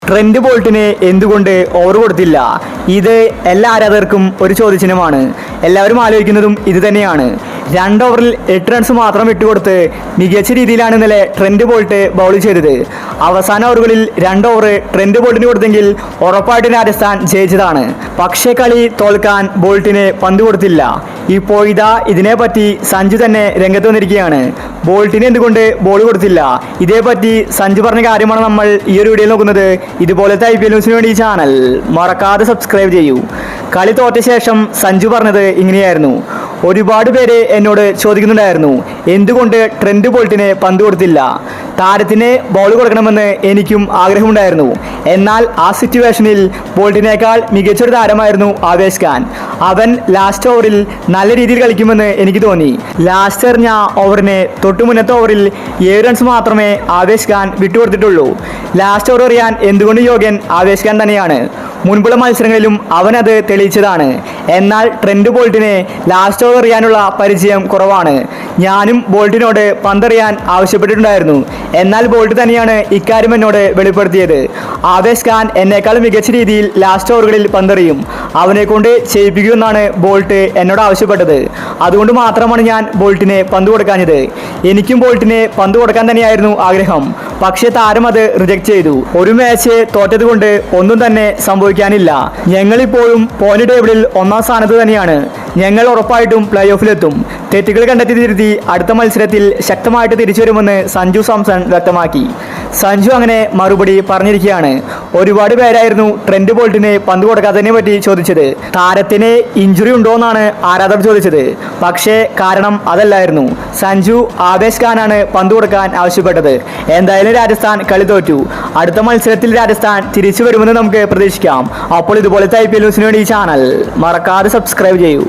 Trent ബോൾട്ടിന് എന്തുകൊണ്ട് over കൊടുത്തില്ല? ഇത് എല്ലാ ആരാധകർക്കും ഒരു ചോദ്യചിഹ്നമാണ്. എല്ലാവരും ആലോചിക്കുന്നതും ഇത് തന്നെയാണ്. 2 ഓവറിൽ 8 റൺസ് മാത്രം വിട്ടുകൊടുത്ത് മികച്ച രീതിയിലാണ് ഇന്നലെ ട്രെന്റ് ബോൾട്ട് ബൗൾ ചെയ്തത്. അവസാന ഓവറുകളിൽ 2 ഓവർ ട്രെന്റ് ബോൾട്ടിന് കൊടുത്തെങ്കിൽ ഉറപ്പായിട്ടും രാജസ്ഥാൻ ജയിച്ചതാണ്. പക്ഷേ കളി തോൽക്കാൻ ബോൾട്ടിന് പന്ത് കൊടുത്തില്ല. ഇപ്പോൾ ഇതാ ഇതിനെപ്പറ്റി സഞ്ജു തന്നെ രംഗത്ത് വന്നിരിക്കുകയാണ്. ബോൾട്ടിന് എന്തുകൊണ്ട് ബോൾ കൊടുത്തില്ല? ഇതേപ്പറ്റി സഞ്ജു പറഞ്ഞ കാര്യമാണ് നമ്മൾ ഈ ഒരു വീഡിയോയിൽ നോക്കുന്നത്. ഇതുപോലത്തെ IPL ന്യൂസിന് വേണ്ടി ഈ ചാനൽ മറക്കാതെ സബ്സ്ക്രൈബ് ചെയ്യൂ. കളി തോറ്റ ശേഷം സഞ്ജു പറഞ്ഞത് ഇങ്ങനെയായിരുന്നു: ഒരുപാട് പേര് എന്നോട് ചോദിക്കുന്നുണ്ടായിരുന്നു എന്തുകൊണ്ട് ട്രെന്റ് ബോൾട്ടിന് പന്ത് കൊടുത്തില്ല. താരത്തിന് ബോൾ കൊടുക്കണമെന്ന് എനിക്കും ആഗ്രഹമുണ്ടായിരുന്നു. എന്നാൽ ആ സിറ്റുവേഷനിൽ ബോൾട്ടിനേക്കാൾ മികച്ചൊരു താരമായിരുന്നു ആവേശ് ഖാൻ. അവൻ ലാസ്റ്റ് ഓവറിൽ നല്ല രീതിയിൽ കളിക്കുമെന്ന് എനിക്ക് തോന്നി. ലാസ്റ്റ് എറിഞ്ഞ ഓവറിന് തൊട്ടു മുന്നത്തെ ഓവറിൽ 7 റൺസ് മാത്രമേ ആവേശ് ഖാൻ വിട്ടുകൊടുത്തിട്ടുള്ളൂ. ലാസ്റ്റ് ഓവർ എറിയാൻ എന്തുകൊണ്ട് യോഗ്യൻ ആവേശ് ഖാൻ തന്നെയാണ്. മുൻപുള്ള മത്സരങ്ങളിലും അവനത് തെളിയിച്ചതാണ്. എന്നാൽ ട്രെന്റ് ബോൾട്ടിന് ലാസ്റ്റ് ഓവർ എറിയാനുള്ള പരിചയം കുറവാണ്. ഞാനും ബോൾട്ടിനോട് പന്തെറിയാൻ ആവശ്യപ്പെട്ടിട്ടുണ്ടായിരുന്നു. എന്നാൽ ബോൾട്ട് തന്നെയാണ് ഇക്കാര്യം എന്നോട് വെളിപ്പെടുത്തിയത്. ആവേശ് ഖാൻ എന്നേക്കാൾ മികച്ച രീതിയിൽ ലാസ്റ്റ് ഓവറുകളിൽ പന്തെറിയും. അവനെ കൊണ്ട് ചെയ്യിപ്പിക്കുമെന്നാണ് ബോൾട്ട് എന്നോട് ആവശ്യപ്പെട്ടത്. അതുകൊണ്ട് മാത്രമാണ് ഞാൻ ബോൾട്ടിന് പന്ത് കൊടുക്കാഞ്ഞത്. എനിക്കും ബോൾട്ടിന് പന്ത് കൊടുക്കാൻ തന്നെയായിരുന്നു ആഗ്രഹം. പക്ഷേ താരം അത് റിജക്ട് ചെയ്തു. ഒരു മാച്ച് തോറ്റത് കൊണ്ട് ഒന്നും തന്നെ സംഭവിക്കാനില്ല. ഞങ്ങളിപ്പോഴും പോയിന്റ് ടേബിളിൽ 1ാം സ്ഥാനത്ത് തന്നെയാണ്. ഞങ്ങൾ ഉറപ്പായിട്ടും പ്ലേ ഓഫിലെത്തും. തെറ്റുകൾ കണ്ടെത്തി തിരുത്തി അടുത്ത മത്സരത്തിൽ ശക്തമായിട്ട് തിരിച്ചു വരുമെന്ന് സഞ്ജു സാംസൺ വ്യക്തമാക്കി. സഞ്ജു അങ്ങനെ മറുപടി പറഞ്ഞിരിക്കുകയാണ്. ഒരുപാട് പേരായിരുന്നു ട്രെന്റ് ബോൾട്ടിന് പന്ത് കൊടുക്കാത്തതിനെ പറ്റി ചോദിച്ചത്. താരത്തിന് ഇഞ്ചുറി ഉണ്ടോ എന്നാണ് ആരാധകർ ചോദിച്ചത്. പക്ഷേ കാരണം അതല്ലായിരുന്നു. സഞ്ജു ആവേശ് ഖാനാണ് പന്ത് കൊടുക്കാൻ ആവശ്യപ്പെട്ടത്. എന്തായാലും രാജസ്ഥാൻ കളി തോറ്റു. അടുത്ത മത്സരത്തിൽ രാജസ്ഥാൻ തിരിച്ചു വരുമെന്ന് നമുക്ക് പ്രതീക്ഷിക്കാം. അപ്പോൾ ഇതുപോലത്തെ IPL ന്യൂസിന് വേണ്ടി ഈ ചാനൽ മറക്കാതെ സബ്സ്ക്രൈബ് ചെയ്യൂ.